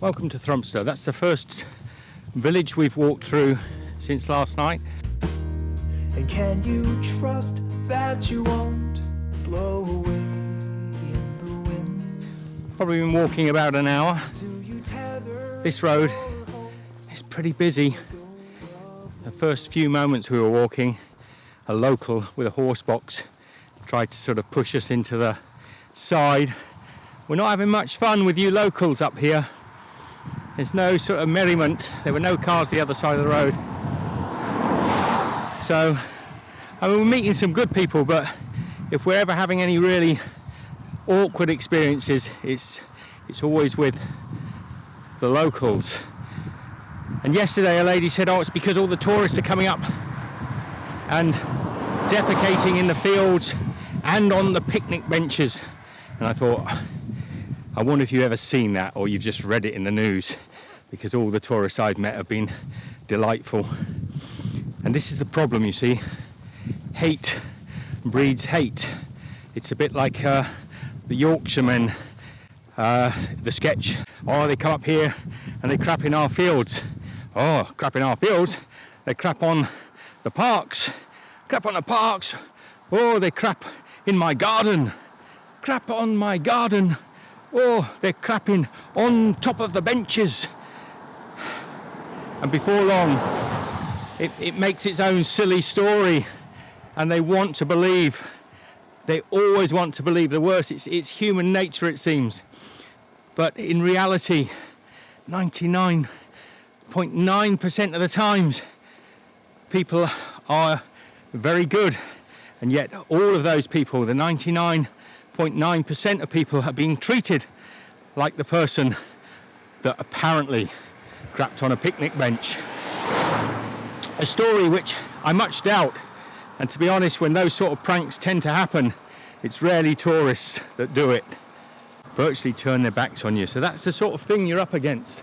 Welcome to Thrumster. That's the first village we've walked through since last night. And can you trust that you won't blow away in the wind? Probably been walking about an hour. This road is pretty busy. The first few moments we were walking, a local with a horse box tried to sort of push us into the side. We're not having much fun with you locals up here. There's no sort of merriment. There were no cars the other side of the road. So, I mean, we're meeting some good people, but if we're ever having any really awkward experiences, it's always with the locals. And yesterday a lady said, oh, it's because all the tourists are coming up and defecating in the fields and on the picnic benches. And I thought, I wonder if you've ever seen that or you've just read it in the news, because all the tourists I've met have been delightful. And this is the problem, you see. Hate breeds hate. It's a bit like the Yorkshiremen, the sketch. Oh, they come up here and they crap in our fields. Oh, crap in our fields. They crap on the parks. Crap on the parks. Oh, they crap in my garden. Crap on my garden. Oh, they're crapping on top of the benches. And before long, it makes its own silly story, and they want to believe. They always want to believe the worst. It's human nature, it seems. But in reality, 99.9% of the times, people are very good. And yet all of those people, the 99.9% of people, are being treated like the person that apparently crapped on a picnic bench. A story which I much doubt, and to be honest, when those sort of pranks tend to happen, it's rarely tourists that do it. Virtually turn their backs on you. So that's the sort of thing you're up against.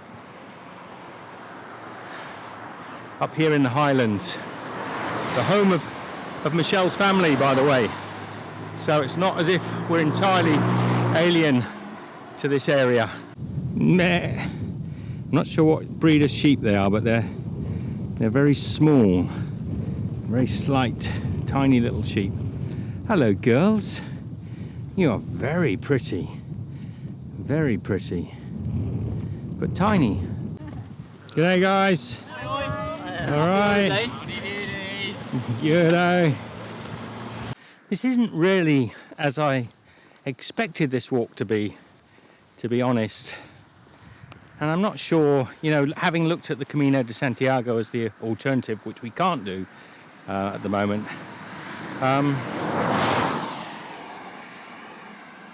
Up here in the Highlands. The home of Michelle's family, by the way. So it's not as if we're entirely alien to this area. Meh. I'm not sure what breed of sheep they are, but they're very small, very slight, tiny little sheep. Hello, girls. You are very pretty, but tiny. G'day, guys. All right. G'day. This isn't really as I expected this walk to be honest. And I'm not sure, you know, having looked at the Camino de Santiago as the alternative, which we can't do at the moment,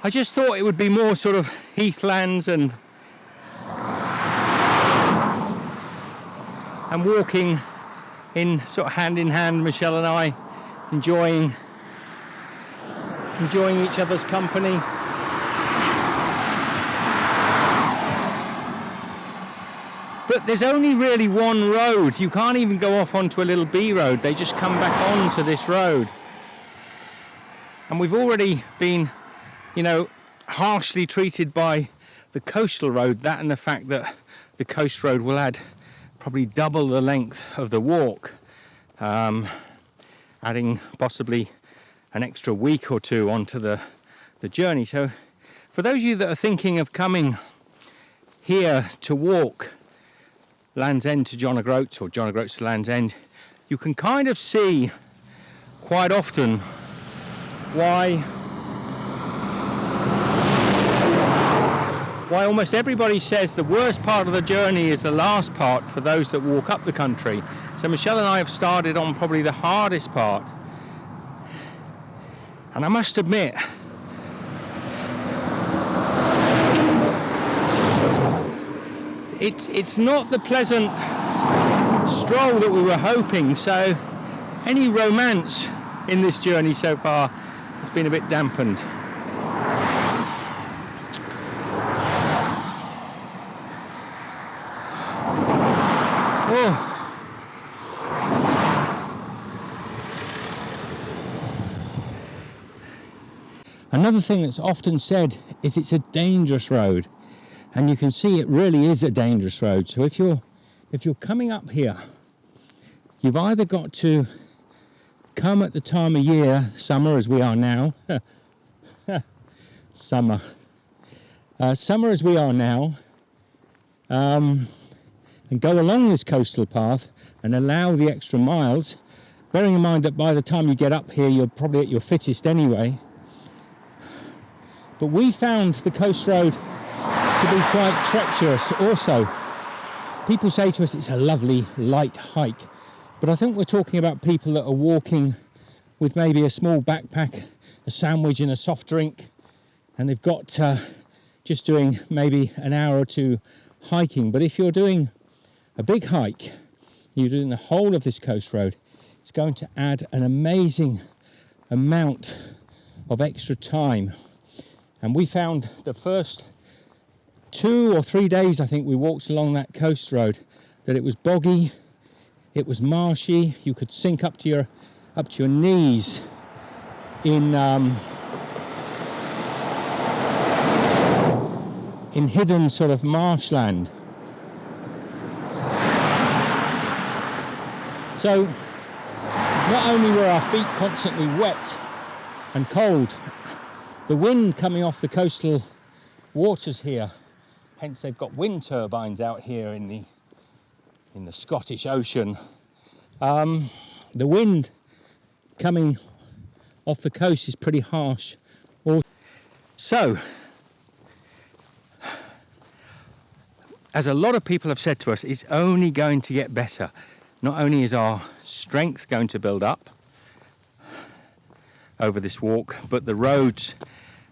I just thought it would be more sort of heathlands and walking in sort of hand in hand, Michelle and I, enjoying each other's company. But there's only really one road. You can't even go off onto a little B road. They just come back onto this road. And we've already been, you know, harshly treated by the coastal road. That and the fact that the coast road will add probably double the length of the walk, adding possibly an extra week or two onto the journey. So for those of you that are thinking of coming here to walk Land's End to John O'Groats or John O'Groats to Land's End, you can kind of see quite often why almost everybody says the worst part of the journey is the last part for those that walk up the country. So Michelle and I have started on probably the hardest part. And I must admit, it's not the pleasant stroll that we were hoping, so any romance in this journey so far has been a bit dampened. Oh. Another thing that's often said is it's a dangerous road. and you can see it really is a dangerous road. So if you're coming up here, you've either got to come at the time of year, summer as we are now, summer as we are now, and go along this coastal path and allow the extra miles, bearing in mind that by the time you get up here you're probably at your fittest anyway. But we found the coast road to be quite treacherous also. People say to us it's a lovely light hike, but I think we're talking about people that are walking with maybe a small backpack, a sandwich and a soft drink, and they've got just doing maybe an hour or two hiking. But if you're doing a big hike, you're doing the whole of this coast road, it's going to add an amazing amount of extra time. And we found the first 2 or 3 days, I think, we walked along that coast road, that it was boggy, it was marshy, you could sink up to your knees in hidden sort of marshland. So not only were our feet constantly wet and cold, the wind coming off the coastal waters here, hence they've got wind turbines out here in the Scottish Ocean. The wind coming off the coast is pretty harsh. So, as a lot of people have said to us, it's only going to get better. Not only is our strength going to build up over this walk, but the roads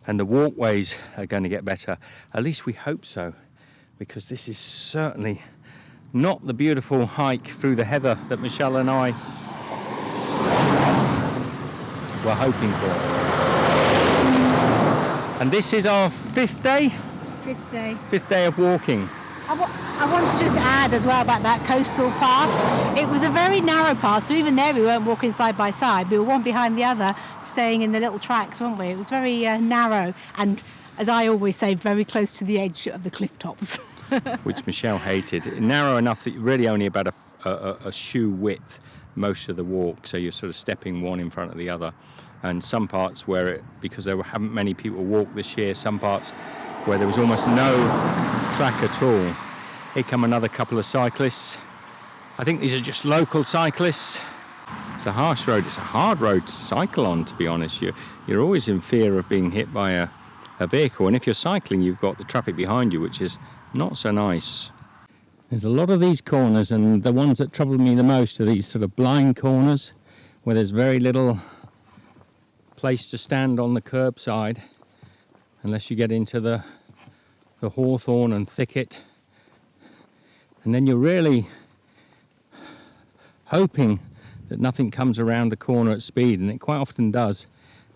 and the walkways are going to get better. At least we hope so, because this is certainly not the beautiful hike through the heather that Michelle and I were hoping for. And this is our fifth day? Fifth day of walking. I want to just add as well about that coastal path. It was a very narrow path, so even there we weren't walking side by side. We were one behind the other, staying in the little tracks, weren't we? It was very narrow and, as I always say, very close to the edge of the cliff tops. Which Michelle hated. Narrow enough that really only about a shoe width most of the walk, so you're sort of stepping one in front of the other. And some parts where because there haven't many people walk this year, some parts where there was almost no track at all. Here come another couple of cyclists. I think these are just local cyclists. It's a harsh road, it's a hard road to cycle on, to be honest. You're always in fear of being hit by a vehicle, and if you're cycling you've got the traffic behind you, which is not so nice. There's a lot of these corners, and the ones that trouble me the most are these sort of blind corners where there's very little place to stand on the curbside unless you get into the hawthorn and thicket, and then you're really hoping that nothing comes around the corner at speed, and it quite often does.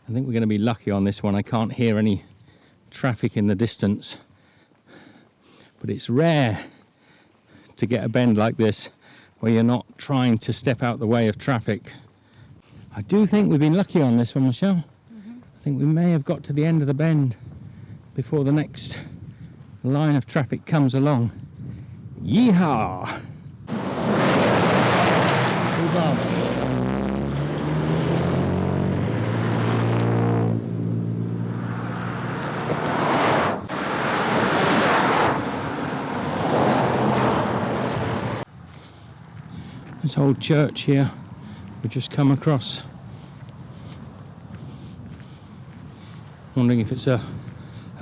I think we're going to be lucky on this one. I can't hear any traffic in the distance, but it's rare to get a bend like this where you're not trying to step out the way of traffic. I do think we've been lucky on this one, Michelle. I think we may have got to the end of the bend before the next line of traffic comes along. Yeehaw! This old church here we've just come across. Wondering if it's a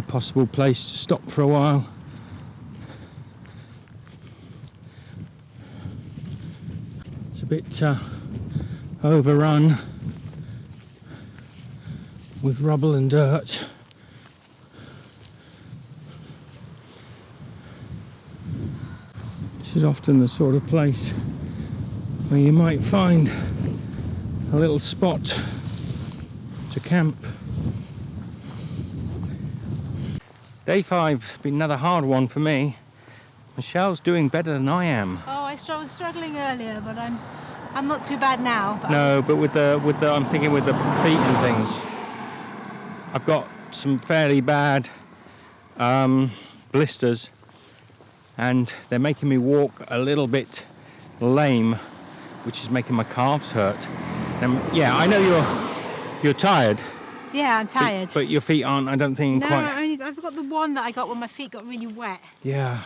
possible place to stop for a while. It's a bit overrun with rubble and dirt. This is often the sort of place where you might find a little spot to camp. Day 5 been another hard one for me. Michelle's doing better than I am. Oh, I was struggling earlier, but I'm not too bad now. But no, but with the I'm thinking with the feet and things, I've got some fairly bad blisters and they're making me walk a little bit lame, which is making my calves hurt. Yeah, I know you're tired. Yeah, I'm tired. But your feet aren't, I don't think, no, quite... I've got the one that I got when my feet got really wet. Yeah,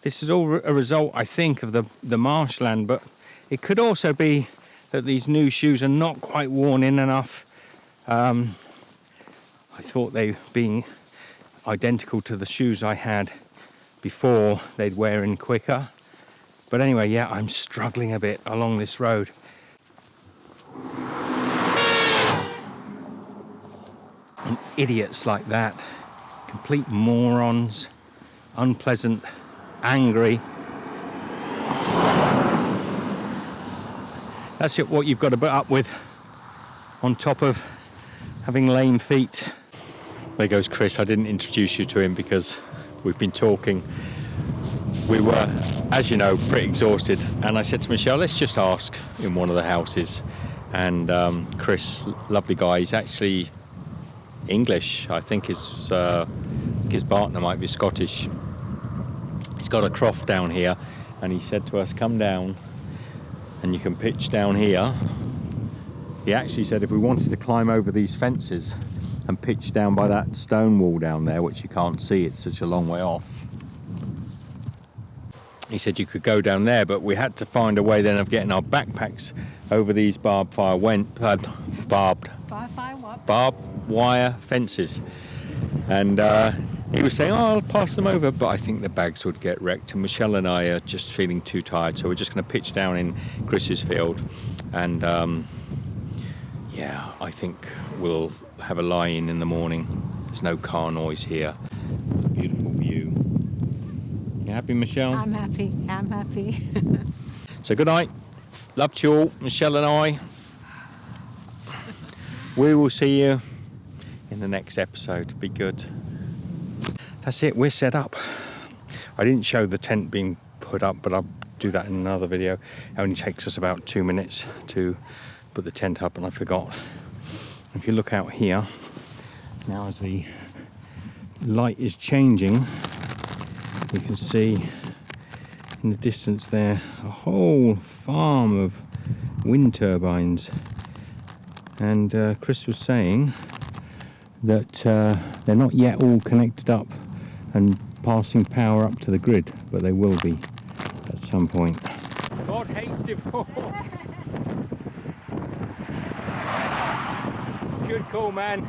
this is all a result, I think, of the marshland, but it could also be that these new shoes are not quite worn in enough. I thought they, being identical to the shoes I had before, they'd wear in quicker. But anyway, yeah, I'm struggling a bit along this road. And idiots like that, complete morons, unpleasant, angry. That's what you've got to put up with on top of having lame feet. There goes Chris. I didn't introduce you to him because we've been talking. We were, as you know, pretty exhausted, and I said to Michelle, let's just ask in one of the houses. And Chris, lovely guy, he's actually English. I think his partner might be Scottish. He's got a croft down here, and he said to us, come down and you can pitch down here. He actually said if we wanted to climb over these fences and pitch down by that stone wall down there, which you can't see, it's such a long way off. He said you could go down there, but we had to find a way then of getting our backpacks over these barbed wire fences. And he was saying, oh, I'll pass them over, but I think the bags would get wrecked, and Michelle and I are just feeling too tired, so we're just going to pitch down in Chris's field. And yeah, I think we'll have a lie-in in the morning. There's no car noise here. Beautiful view. You happy, Michelle? I'm happy. I'm happy. So good night. Love to you all, Michelle and I. We will see you in the next episode. Be good. That's it, we're set up. I didn't show the tent being put up, but I'll do that in another video. It only takes us about 2 minutes to put the tent up, and I forgot. If you look out here, now as the light is changing, you can see in the distance there a whole farm of wind turbines. And Chris was saying that they're not yet all connected up and passing power up to the grid, but they will be at some point. God hates divorce. Good call, man.